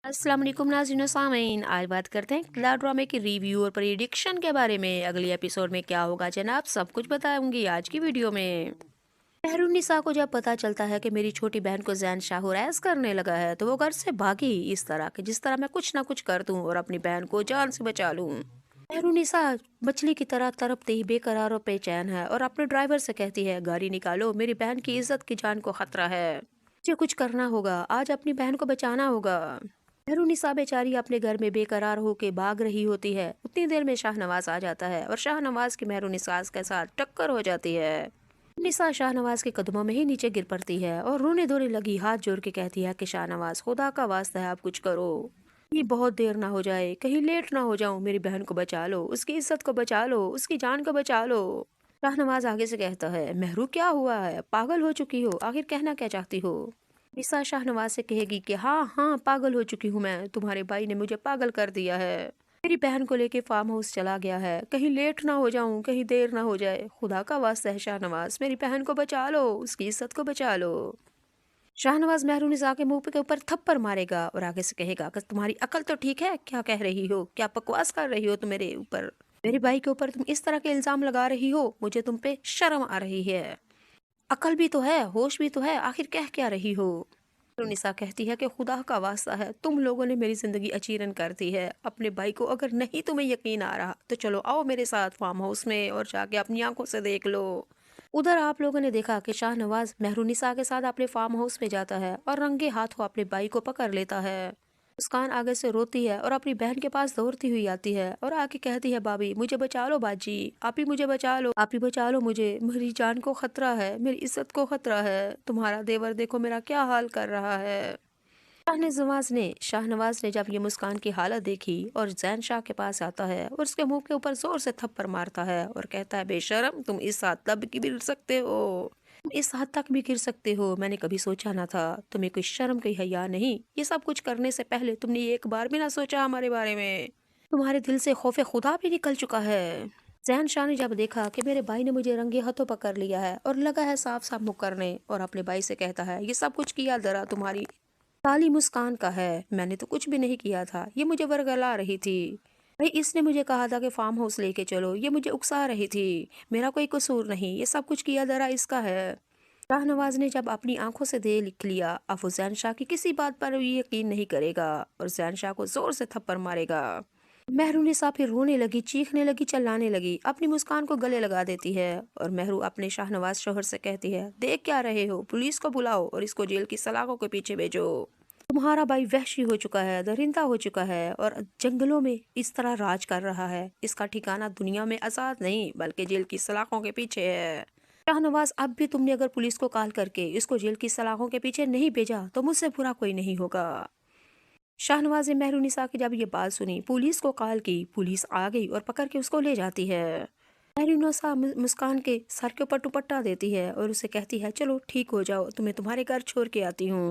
अस्सलाम वालेकुम नाज़रीन व सामीन। आज बात करते हैं किला ड्रामे की रिव्यू और प्रेडिक्शन के बारे में। अगली एपिसोड में क्या होगा जनाब, सब कुछ बताऊंगी आज की वीडियो में। मेहरुन्निसा को जब पता चलता है कि मेरी छोटी बहन को जैन शाह रैस करने लगा है तो वो घर से भागी इस तरह कि जिस तरह मैं कुछ ना कुछ कर दूं और अपनी बहन को जान से बचा लूं। मेहरुन्निसा मछली की तरह तड़पते ही बेकरार और बेचैन है और अपने ड्राइवर से कहती है, गाड़ी निकालो, मेरी बहन की इज्जत की जान को खतरा है, मुझे कुछ करना होगा, आज अपनी बहन को बचाना होगा। मेहरुन्निसा बेचारी अपने घर में बेकरार होके भाग रही होती है। उतनी देर में शाहनवाज आ जाता है और शाहनवाज की मेहरुन्निसा के साथ टक्कर हो जाती है। निसा शाहनवाज के कदमों में ही नीचे गिर पड़ती है और रोने धोने लगी हाथ जोड़ के कहती है कि शाहनवाज, खुदा का वास्ता है, आप कुछ करो, ये बहुत देर ना हो जाए, कहीं लेट ना हो जाऊं, मेरी बहन को बचा लो, उसकी इज्जत को बचा लो, उसकी जान को बचा लो। शाहनवाज आगे से कहता है, मेहरू क्या हुआ है, पागल हो चुकी हो, आखिर कहना क्या चाहती हो। निसा शाहनवाज से कहेगी कि हाँ हाँ पागल हो चुकी हूँ मैं, तुम्हारे भाई ने मुझे पागल कर दिया है, मेरी बहन को लेके फार्म हाउस चला गया है, कहीं लेट ना हो जाऊं, कहीं देर ना हो जाए, खुदा का वास्ता है शाहनवाज, मेरी बहन को बचा लो, उसकी इज्जत को बचा लो। शाहनवाज मेहरुनिसा के मुंह के ऊपर थप्पड़ मारेगा और आगे से कहेगा कि तुम्हारी अकल तो ठीक है, क्या कह रही हो, क्या बकवास कर रही हो तुम मेरे ऊपर, मेरे भाई के ऊपर तुम इस तरह के इल्जाम लगा रही हो, मुझे तुम पे शर्म आ रही है, अकल भी तो है, होश भी तो है, आखिर कह क्या रही हो। निसा कहती है कि खुदा का वास्ता है, तुम लोगों ने मेरी जिंदगी अचीरन कर दी है, अपने भाई को अगर नहीं तुम्हें यकीन आ रहा तो चलो आओ मेरे साथ फार्म हाउस में और जाके अपनी आंखों से देख लो। उधर आप लोगों ने देखा कि शाहनवाज मेहरुनिसा के साथ अपने फार्म हाउस में जाता है और रंगे हाथों अपने भाई को पकड़ लेता है। मुस्कान आगे से रोती है और अपनी बहन के पास दौड़ती हुई आती है और आके कहती है, भाभी मुझे बचा लो, बाजी आप ही मुझे बचा लो, आप ही बचा लो मुझे, मेरी जान को खतरा है, मेरी इज्जत को खतरा है, तुम्हारा देवर देखो मेरा क्या हाल कर रहा है। शाहनवाज ने जब ये मुस्कान की हालत देखी और जैन शाह के पास आता है और उसके मुंह के ऊपर जोर से थप्पड़ मारता है और कहता है, बेशरम, तुम इस हद तक भी गिर सकते हो, तुम इस हद तक भी गिर सकते हो, मैंने कभी सोचा ना था, तुम्हें कोई शर्म कोई हया नहीं, ये सब कुछ करने से पहले तुमने एक बार भी ना सोचा हमारे बारे में, तुम्हारे दिल से खौफे खुदा भी निकल चुका है। जैन शाह ने जब देखा कि मेरे भाई ने मुझे रंगे हाथों पकड़ लिया है और लगा है साफ साफ मुँह करने, और अपने भाई से कहता है, ये सब कुछ किया जरा तुम्हारी काली मुस्कान का है, मैंने तो कुछ भी नहीं किया था, ये मुझे वर्गला रही थी, भाई इसने मुझे कहा था कि फार्म हाउस लेके चलो, ये मुझे उकसा रही थी, मेरा कोई कसूर नहीं, ये सब कुछ किया जरा इसका है। शाहनवाज ने जब अपनी आंखों से देख लिया अब वो जैन शाह की किसी बात पर भी यकीन नहीं करेगा और जैन शाह को जोर से थप्पड़ मारेगा। मेहरुनिसा फिर रोने लगी, चीखने लगी, चिल्लाने लगी, अपनी मुस्कान को गले लगा देती है और मेहरू अपने शाहनवाज शोहर से कहती है, देख क्या रहे हो, पुलिस को बुलाओ और इसको जेल की सलाखों के पीछे भेजो, तुम्हारा भाई वहशी हो चुका है, दरिंदा हो चुका है और जंगलों में इस तरह राज कर रहा है, इसका ठिकाना दुनिया में आजाद नहीं बल्कि जेल की सलाखों के पीछे है। शाहनवाज, अब भी तुमने अगर पुलिस को कॉल करके इसको जेल की सलाखों के पीछे नहीं भेजा तो मुझसे बुरा कोई नहीं होगा। शाहनवाज ने मेहरुनिसा की जब ये बात सुनी, पुलिस को कॉल की, पुलिस आ गई और पकड़ के उसको ले जाती है। मेहरुनिसा मुस्कान के सर के ऊपर दुपट्टा देती है और उसे कहती है, चलो ठीक हो जाओ, तुम्हें तुम्हारे घर छोड़ के आती हूँ।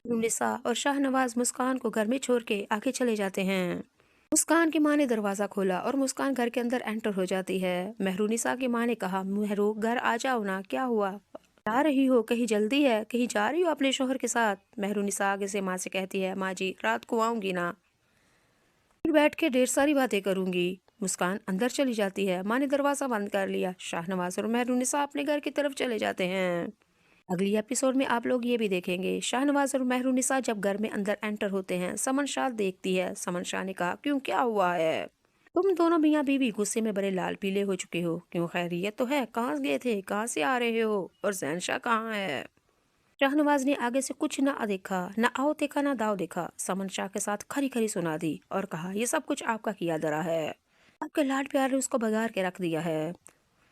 मेहरुनिसा और शाहनवाज मुस्कान को घर में छोड़ के आगे चले जाते हैं। मुस्कान की माँ ने दरवाजा खोला और मुस्कान घर के अंदर एंटर हो जाती है। मेहरुनिसा की माँ ने कहा, मेहरू घर आ जाओ ना, क्या हुआ, जा रही हो, कहीं जल्दी है, कहीं जा रही हो अपने शोहर के साथ। मेहरुनिसा आगे से माँ से कहती है, माँ जी रात को आऊंगी ना, फिर बैठ के ढेर सारी बातें करूंगी। मुस्कान अंदर चली जाती है, माँ ने दरवाजा बंद कर लिया। शाहनवाज और मेहरुनिसा अपने घर की तरफ चले जाते हैं। अगली एपिसोड में आप लोग ये भी देखेंगे, शाहनवाज और मेहरुनिसा जब घर में अंदर एंटर होते हैं, समन शाह देखती है। समन शाह ने कहा, क्यों, क्या हुआ है, तुम दोनों मियाँ बीवी गुस्से में बड़े लाल पीले हो चुके हो, क्यों, खैरियत तो है, कहाँ गए थे, कहाँ से आ रहे हो, और जैन शाह कहाँ है। शाहनवाज ने आगे से कुछ ना देखा, ना आओ देखा, ना दाव देखा, समन शाह के साथ खरी खरी सुना दी और कहा, ये सब कुछ आपका किया धरा है, आपके लाड प्यार ने उसको भगार के रख दिया है।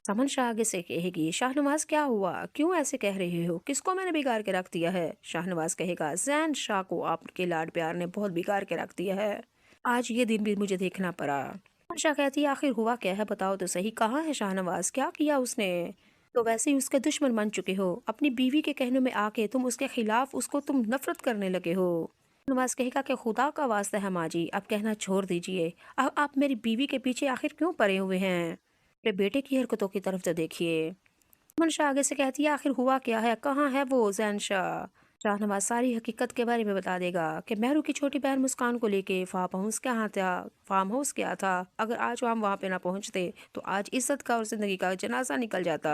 समन शाह आगे से कहेगी, शाहनवाज क्या हुआ, क्यों ऐसे कह रहे हो, किसको मैंने बिगाड़ के रख दिया है। शाहनवाज कहेगा, जैन शाह को आपके लाड प्यार ने बहुत बिगाड़ के रख दिया है, आज ये दिन भी मुझे देखना पड़ा। समन शाह कहती है, आखिर हुआ क्या है, बताओ तो सही, कहाँ है शाहनवाज, क्या किया उसने, तो वैसे ही उसके दुश्मन बन चुके हो, अपनी बीवी के कहने में आके तुम उसके खिलाफ उसको तुम नफरत करने लगे हो। नवाज कहेगा कि खुदा का वास्ता है माँ जी, अब कहना छोड़ दीजिए, अब आप मेरी बीवी के पीछे आखिर क्यों पड़े हुए हैं, अपने बेटे की हरकतों की तरफ तो देखिए। मनशा आगे से कहती है, आखिर हुआ क्या है, कहाँ है वो जैन शाह, शाहनवाज सारी हकीकत के बारे में बता देगा कि मेहरू की छोटी बहन मुस्कान को लेके फार्म हाउस क्या था। अगर आज हम वहाँ पे ना पहुँचते तो आज इज्जत का और जिंदगी का जनाजा निकल जाता।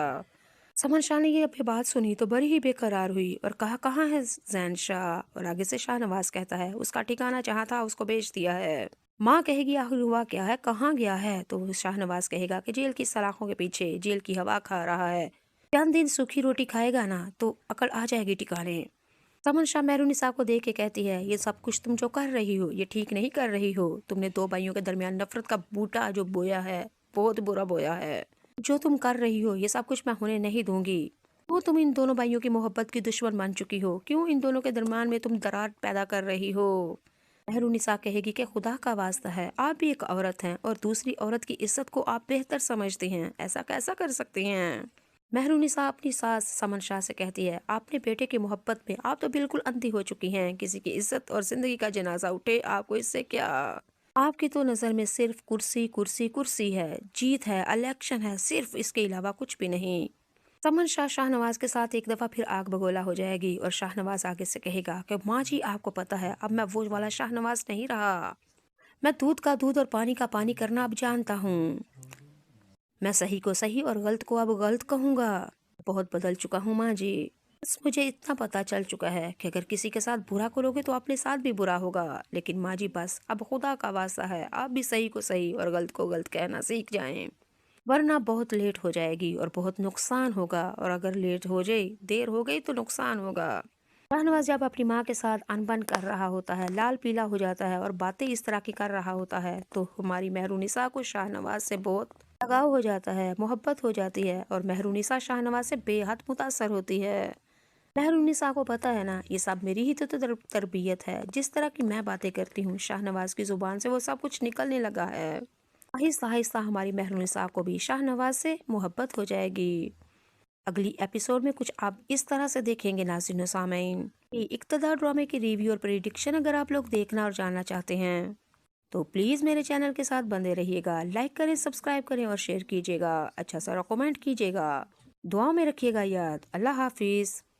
समन शाह ने ये बात सुनी तो बड़ी ही बेकरार हुई और कहा, कहाँ है जैन शाह। और आगे से शाहनवाज कहता है, उसका ठिकाना जहाँ था उसको बेच दिया है। माँ कहेगी, आखिर हुआ क्या है, कहाँ गया है। तो शाहनवाज कहेगा कि जेल की सलाखों के पीछे जेल की हवा खा रहा है। चंद दिन सूखी रोटी खाएगा ना तो अकल आ जाएगी ठिकाने। समन शाह मेहरुनिसा को देख के कहती है, ये सब कुछ तुम जो कर रही हो ये ठीक नहीं कर रही हो। तुमने दो भाइयों के दरमियान नफरत का बूटा जो बोया है बहुत बुरा बोया है। जो तुम कर रही हो ये सब कुछ मैं होने नहीं दूंगी। तो तुम इन दोनों भाइयों की मोहब्बत की दुश्मन बन चुकी हो। क्यों इन दोनों के दरमियान में तुम दरार पैदा कर रही हो। मेहरुनिसा कहेगी कि खुदा का वास्ता है, आप भी एक औरत हैं और दूसरी औरत की इज्जत को आप बेहतर समझती हैं, ऐसा कैसा कर सकती हैं। मेहरुनिसा अपनी सास समन शाह से कहती है, आपने बेटे की मोहब्बत में आप तो बिल्कुल अंधी हो चुकी हैं। किसी की इज्जत और जिंदगी का जनाजा उठे आपको इससे क्या। आपकी तो नजर में सिर्फ कुर्सी कुर्सी कुर्सी है, जीत है, इलेक्शन है, सिर्फ इसके अलावा कुछ भी नहीं। समन शाह शाहनवाज के साथ एक दफा फिर आग बगोला हो जाएगी और शाहनवाज आगे से कहेगा कि माँ जी आपको पता है अब मैं वो वाला शाहनवाज नहीं रहा। मैं दूध का दूध और पानी का पानी करना अब जानता हूँ। मैं सही को सही और गलत को अब गलत कहूँगा। बहुत बदल चुका हूँ माँ जी। बस मुझे इतना पता चल चुका है कि अगर किसी के साथ बुरा करोगे तो अपने साथ भी बुरा होगा। लेकिन माँ जी बस अब खुदा का वास्ता है आप भी सही को सही और गलत को गलत कहना सीख जाएं, वरना बहुत लेट हो जाएगी और बहुत नुकसान होगा। और अगर लेट हो जाए देर हो गई तो नुकसान होगा। शाहनवाज जब अपनी माँ के साथ अनबन कर रहा होता है, लाल पीला हो जाता है और बातें इस तरह की कर रहा होता है तो हमारी मेहरुनिसा को शाहनवाज से बहुत लगाव हो जाता है, मोहब्बत हो जाती है और मेहरुनिसा शाहनवाज से बेहद मुतासर होती है। मेहरुनिसा को पता है ना, ये सब मेरी ही तो तरबियत है। जिस तरह की मैं बातें करती हूँ शाहनवाज की जुबान से वो सब कुछ निकलने लगा है। आहिस्ता आहिस्ता हमारी मेहरुनिसा को भी शाहनवाज से मोहब्बत हो जाएगी। अगली एपिसोड में कुछ आप इस तरह से देखेंगे नाज़रीन और सामीन। ये इक़्तिदार ड्रामे की रिव्यू और प्रेडिक्शन अगर आप लोग देखना और जानना चाहते हैं तो प्लीज़ मेरे चैनल के साथ बने रहिएगा। लाइक करें, सब्सक्राइब करें और शेयर कीजिएगा। अच्छा सा कमेंट कीजिएगा। दुआ में रखिएगा याद। अल्लाह हाफिज़।